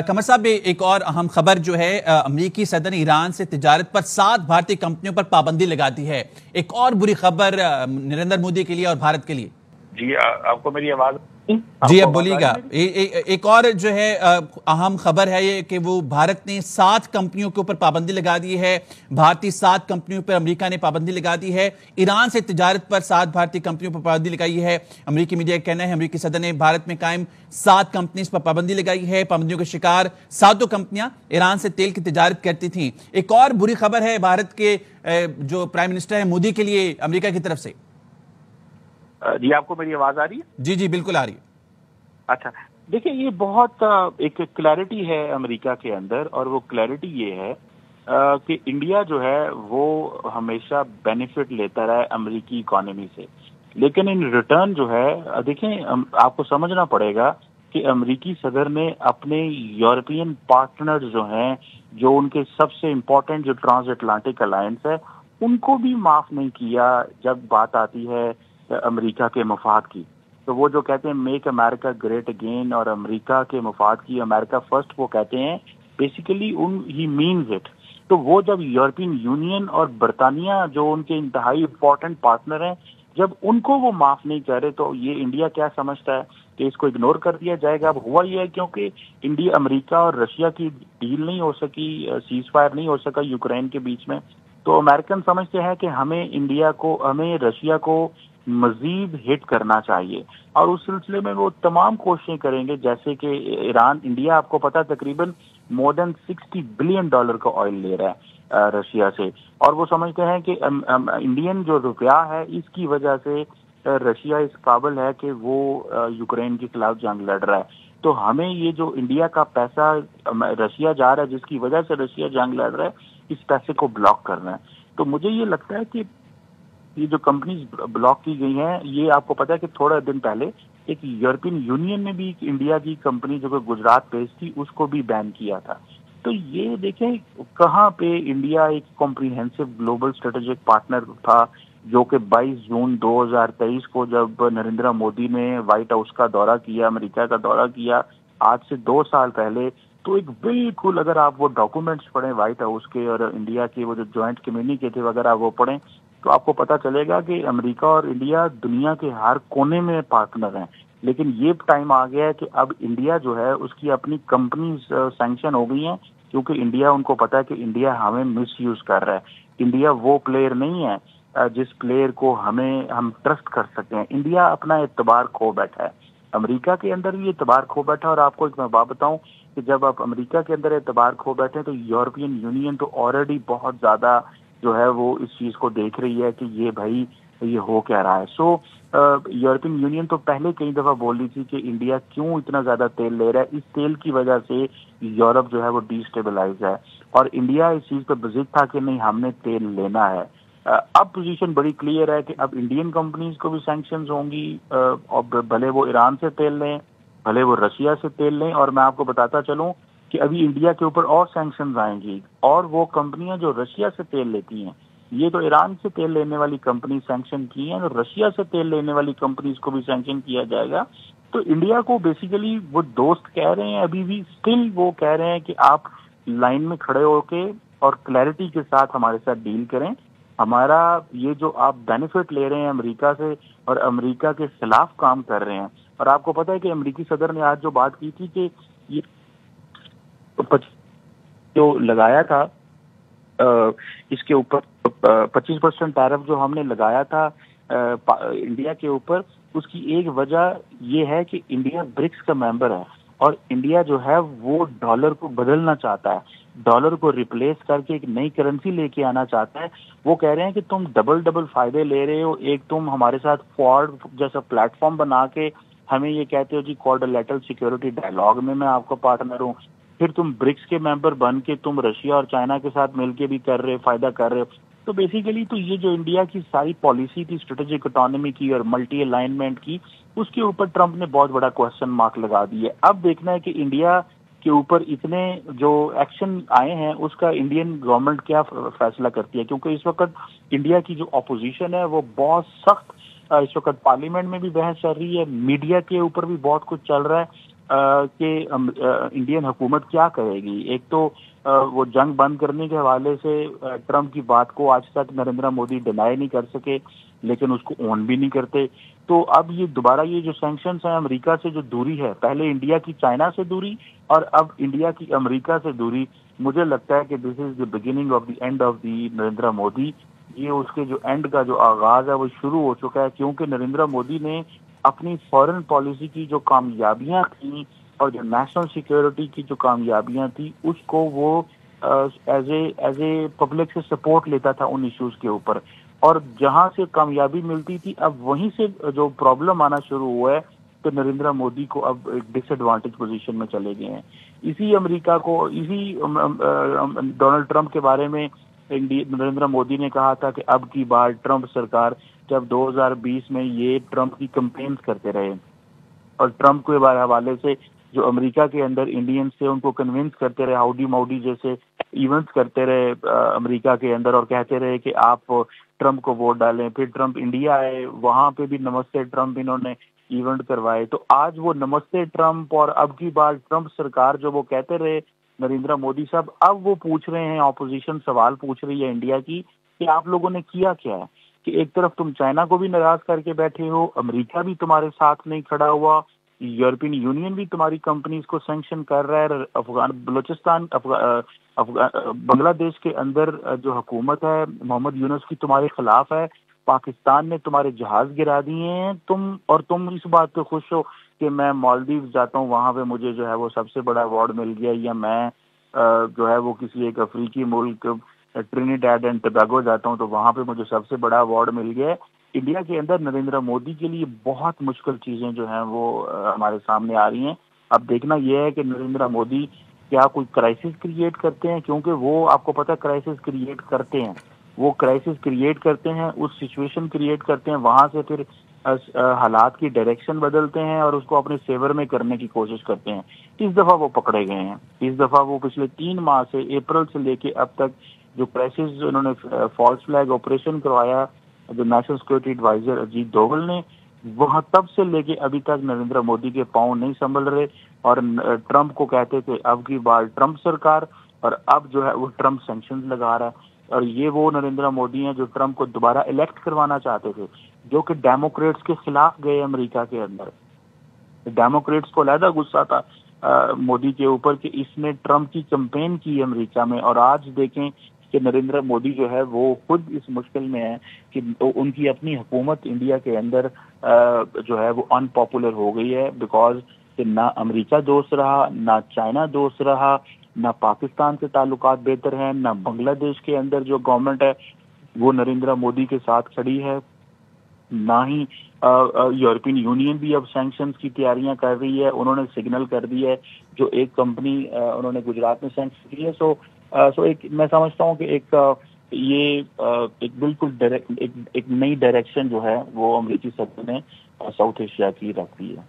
قمر صاحب ایک اور اہم خبر جو ہے امریکی صدر نے ایران سے تجارت پر 7 بھارتی کمپنیوں پر پابندی لگا دی ہے. ایک اور بری خبر نریندر مودی کے لیے اور بھارت کے لیے. جی آپ کو میری آواز جی اب بولیے گا. ایک اور جو ہے اہم خبر ہے یہ کہ وہ بھارت نے 7 کمپنیوں کے اوپر پابندی لگا دی ہے. بھارتی 7 کمپنیوں پر امریکہ نے پابندی لگا دی ہے. ایران سے تجارت پر 7 بھارتی کمپنیوں پر پابندی لگائی ہے. امریکی میڈیا کا کہنا ہے امریکی صدر نے بھارت میں قائم 7 کمپنیز پر پابندی لگائی ہے. پابندیوں کا شکار 7 کمپنیاں ایران سے تیل کی تجارت کرتی تھیں. ایک اور بری خبر ہے بھارت کے جو پرائم منسٹر ہے مودی کے لیے امریکہ کی طرف سے. جی آپ کو میری آواز آ رہی ہے؟ جی جی بالکل آ رہی ہے. اچھا دیکھیں یہ بہت ایک کلیئرٹی ہے امریکہ کے اندر، اور وہ کلیئرٹی یہ ہے کہ انڈیا جو ہے وہ ہمیشہ بینیفٹ لیتا رہا ہے امریکی اکانومی سے، لیکن ان ریٹرن جو ہے دیکھیں آپ کو سمجھنا پڑے گا کہ امریکی صدر نے اپنے یورپین پارٹنر جو ہیں، جو ان کے سب سے امپورٹنٹ جو ٹرانس اٹلانٹک الائنس ہے، ان کو بھی معاف نہیں کیا جب بات آتی ہے امریکہ کے مفاد کی. تو وہ جو کہتے ہیں میک امریکہ گریٹ اگین اور امریکہ کے مفاد کی امریکہ فرسٹ، وہ کہتے ہیں بیسیکلی ہی مینز اٹ. تو وہ جب یورپین یونین اور برطانیہ جو ان کے انتہائی امپورٹنٹ پارٹنر ہیں، جب ان کو وہ معاف نہیں کر رہے تو یہ انڈیا کیا سمجھتا ہے کہ اس کو اگنور کر دیا جائے گا. اب ہوا یہ ہے کیونکہ انڈیا امریکہ اور رشیا کی ڈیل نہیں ہو سکی، سیز فائر نہیں ہو سکا یوکرین کے بیچ میں، تو امریکن سمجھتے ہیں کہ ہمیں رشیا کو مزید ہٹ کرنا چاہیے، اور اس سلسلے میں وہ تمام کوششیں کریں گے. جیسے کہ انڈیا آپ کو پتا تقریباً مور دین $60 بلین کا آئل لے رہا ہے رشیا سے، اور وہ سمجھتے ہیں کہ انڈین جو روپیہ ہے اس کی وجہ سے رشیا اس قابل ہے کہ وہ یوکرین کے خلاف جنگ لڑ رہا ہے. تو ہمیں یہ جو انڈیا کا پیسہ رشیا جا رہا ہے، جس کی وجہ سے رشیا جنگ لڑ رہا ہے، اس پیسے کو بلاک کرنا ہے. تو مجھے یہ لگتا ہے کہ یہ جو کمپنیز بلاک کی گئی ہیں، یہ آپ کو پتا ہے کہ تھوڑا دن پہلے ایک یورپین یونین نے بھی انڈیا کی کمپنی جو کہ گجرات بیسڈ تھی اس کو بھی بین کیا تھا. تو یہ دیکھیں کہاں پہ انڈیا ایک کمپریہنسو گلوبل اسٹریٹجک پارٹنر تھا، جو کہ 22 جون 2023 کو جب نریندر مودی نے وائٹ ہاؤس کا دورہ کیا، امریکہ کا دورہ کیا آج سے 2 سال پہلے، تو ایک بالکل اگر آپ وہ ڈاکومنٹس پڑھیں وائٹ ہاؤس کے اور انڈیا کے وہ جو جوائنٹ کمیونیکے تھے اگر آپ وہ پڑھیں تو آپ کو پتا چلے گا کہ امریکہ اور انڈیا دنیا کے ہر کونے میں پارٹنر ہیں. لیکن یہ ٹائم آ گیا ہے کہ اب انڈیا جو ہے اس کی اپنی کمپنیز سینکشن ہو گئی ہیں، کیونکہ انڈیا ان کو پتا ہے کہ انڈیا ہمیں مس یوز کر رہا ہے. انڈیا وہ پلیئر نہیں ہے جس پلیئر کو ہم ٹرسٹ کر سکتے ہیں. انڈیا اپنا اعتبار کھو بیٹھا ہے، امریکہ کے اندر بھی اعتبار کھو بیٹھا ہے. اور آپ کو ایک میں بات بتاؤں کہ جب آپ امریکہ کے اندر اعتبار کھو بیٹھے تو یورپین یونین تو آلریڈی بہت زیادہ جو ہے وہ اس چیز کو دیکھ رہی ہے کہ یہ بھائی یہ ہو کیا رہا ہے. سو یورپین یونین تو پہلے کئی دفعہ بول رہی تھی کہ انڈیا کیوں اتنا زیادہ تیل لے رہا ہے، اس تیل کی وجہ سے یورپ جو ہے وہ ڈی اسٹیبلائز ہے، اور انڈیا اس چیز پہ بضد تھا کہ نہیں ہم نے تیل لینا ہے. اب پوزیشن بڑی کلیئر ہے کہ اب انڈین کمپنیز کو بھی سینکشنز ہوں گی، اور بھلے وہ ایران سے تیل لیں، بھلے وہ رشیا سے تیل لیں. اور میں آپ کو بتاتا چلوں کہ ابھی انڈیا کے اوپر اور سینکشنز آئیں گی، اور وہ کمپنیاں جو رشیا سے تیل لیتی ہیں، یہ تو ایران سے تیل لینے والی کمپنی سینکشن کی ہیں، اور رشیا سے تیل لینے والی کمپنیز کو بھی سینکشن کیا جائے گا. تو انڈیا کو بیسیکلی وہ دوست کہہ رہے ہیں، ابھی بھی اسٹل وہ کہہ رہے ہیں کہ آپ لائن میں کھڑے ہو کے اور کلیئرٹی کے ساتھ ہمارے ساتھ ڈیل کریں. ہمارا یہ جو آپ بینیفٹ لے رہے ہیں امریکہ سے اور امریکہ کے خلاف کام کر رہے ہیں. اور آپ کو پتہ ہے کہ امریکی صدر نے آج جو بات کی تھی کہ یہ جو لگایا تھا اس کے اوپر 25% ٹیرف جو ہم نے لگایا تھا انڈیا کے اوپر، اس کی ایک وجہ یہ ہے کہ انڈیا برکس کا ممبر ہے، اور انڈیا جو ہے وہ ڈالر کو بدلنا چاہتا ہے، ڈالر کو ریپلیس کر کے ایک نئی کرنسی لے کے آنا چاہتا ہے. وہ کہہ رہے ہیں کہ تم ڈبل فائدے لے رہے ہو. ایک تم ہمارے ساتھ فورڈ جیسا پلیٹ فارم بنا کے ہمیں یہ کہتے ہو جی کوارٹرلیٹرل سیکورٹی ڈائلاگ میں آپ کا پارٹنر ہوں، پھر تم برکس کے ممبر بن کے تم رشیا اور چائنا کے ساتھ مل کے بھی کر رہے فائدہ کر رہے ہو. تو بیسیکلی تو یہ جو انڈیا کی ساری پالیسی تھی اسٹریٹجک اٹانومی کی اور ملٹی الائنمنٹ کی، اس کے اوپر ٹرمپ نے بہت بڑا کوسچن مارک لگا دی ہے. اب دیکھنا ہے کہ انڈیا کے اوپر اتنے جو ایکشن آئے ہیں اس کا انڈین گورنمنٹ کیا فیصلہ کرتی ہے، کیونکہ اس وقت انڈیا کی جو اپوزیشن ہے وہ بہت سخت، اس وقت پارلیمنٹ میں بھی بحث چل رہی ہے، میڈیا کے اوپر بھی بہت کچھ چل رہا ہے. کہ انڈین حکومت کیا کرے گی. ایک تو وہ جنگ بند کرنے کے حوالے سے ٹرمپ کی بات کو آج تک نریندر مودی ڈینائی نہیں کر سکے, لیکن اس کو اون بھی نہیں کرتے. تو اب یہ دوبارہ یہ جو سینکشنز ہیں, امریکہ سے جو دوری ہے, پہلے انڈیا کی چائنا سے دوری اور اب انڈیا کی امریکہ سے دوری, مجھے لگتا ہے کہ this is the beginning of the end of the Narendra Modi. یہ اس کے جو اینڈ کا جو آغاز ہے وہ شروع ہو چکا ہے, کیونکہ نریندر مودی نے اپنی فارن پالیسی کی جو کامیابیاں تھیں اور جو نیشنل سیکیورٹی کی جو کامیابیاں تھیں, اس کو وہ ایز اے پبلک سے سپورٹ لیتا تھا ان ایشوز کے اوپر, اور جہاں سے کامیابی ملتی تھی اب وہیں سے جو پرابلم آنا شروع ہوا ہے, تو نریندر مودی کو اب ایک ڈس ایڈوانٹیج پوزیشن میں چلے گئے ہیں. اسی امریکہ کو, اسی ڈونلڈ ٹرمپ کے بارے میں نریندر مودی نے کہا تھا کہ اب کی بار ٹرمپ سرکار, جب 2020 میں یہ ٹرمپ کی کمپینز کرتے رہے اور ٹرمپ کے حوالے سے جو امریکہ کے اندر انڈینز سے ان کو کنونس کرتے رہے, ہاؤڈی ماؤڈی جیسے ایونٹس کرتے رہے امریکہ کے اندر, اور کہتے رہے کہ آپ ٹرمپ کو ووٹ ڈالیں. پھر ٹرمپ انڈیا آئے, وہاں پہ بھی نمستے ٹرمپ انہوں نے ایونٹ کروائے. تو آج وہ نمستے ٹرمپ اور اب کی بار ٹرمپ سرکار جو وہ کہتے رہے نریندر مودی صاحب, اب وہ پوچھ رہے ہیں, اپوزیشن سوال پوچھ رہی ہے انڈیا کی کہ آپ لوگوں نے کیا کیا ہے, کہ ایک طرف تم چائنا کو بھی ناراض کر کے بیٹھے ہو, امریکہ بھی تمہارے ساتھ نہیں کھڑا ہوا, یورپین یونین بھی تمہاری کمپنیز کو سینکشن کر رہا ہے, بلوچستان بنگلہ دیش کے اندر جو حکومت ہے محمد یونس کی تمہارے خلاف ہے, پاکستان نے تمہارے جہاز گرا دیے ہیں, تم اس بات پہ خوش ہو کہ میں مالدیوز جاتا ہوں, وہاں پہ مجھے جو ہے وہ سب سے بڑا ایوارڈ مل گیا, یا میں جو ہے وہ کسی ایک افریقی ملک ٹرینیڈاڈ اینڈ ٹوباگو جاتا ہوں تو وہاں پہ مجھے سب سے بڑا ایوارڈ مل گیا ہے. انڈیا کے اندر نریندر مودی کے لیے بہت مشکل چیزیں جو ہیں وہ ہمارے سامنے آ رہی ہیں. اب دیکھنا یہ ہے کہ نریندر مودی کیا کوئی کرائسس کریٹ کرتے ہیں, کیونکہ وہ آپ کو پتہ ہے کرائسس کریٹ کرتے ہیں, وہ کرائسس کریٹ کرتے ہیں, اس سچویشن کریٹ کرتے ہیں, وہاں سے پھر حالات کی ڈائریکشن بدلتے ہیں اور اس کو اپنے فیور میں کرنے کی کوشش کرتے ہیں. اس دفعہ وہ پکڑے گئے ہیں, اس دفعہ وہ پچھلے 3 ماہ سے اپریل سے لے کے اب تک جو کرائسس انہوں نے فالس فلیگ آپریشن کروایا جو national security advisor Ajit Doval نے, وہاں تب سے لے کے ابھی تک نریندر مودی کے پاؤں نہیں سنبھل رہے, اور ٹرمپ کو کہتے تھے اب کی بار ٹرمپ سرکار, اور اب جو ہے وہ ٹرمپ سینکشنز لگا رہا ہے. اور یہ وہ نریندر مودی ہیں جو ٹرمپ کو دوبارہ الیکٹ کروانا چاہتے تھے, جو کہ ڈیموکریٹس کے خلاف گئے امریکہ کے اندر. ڈیموکریٹس کو علیحدہ غصہ تھا مودی کے اوپر کہ اس نے ٹرمپ کی کمپین کی امریکہ میں, اور آج دیکھیں کہ نریندر مودی جو ہے وہ خود اس مشکل میں ہے کہ ان کی اپنی حکومت انڈیا کے اندر جو ہے وہ ان پاپولر ہو گئی ہے, بیکاز کہ نہ امریکہ دوست رہا, نہ چائنا دوست رہا, نہ پاکستان سے تعلقات بہتر ہیں, نہ بنگلہ دیش کے اندر جو گورنمنٹ ہے وہ نریندر مودی کے ساتھ کھڑی ہے, نہ ہی یورپین یونین بھی اب سینکشنز کی تیاریاں کر رہی ہے. انہوں نے سگنل کر دی ہے, جو ایک کمپنی انہوں نے گجرات میں سینکشن کی ہے. سو ایک میں سمجھتا ہوں کہ یہ ایک بالکل ایک نئی ڈائریکشن جو ہے وہ امریکی صدر نے ساؤتھ ایشیا کی رکھ دی ہے.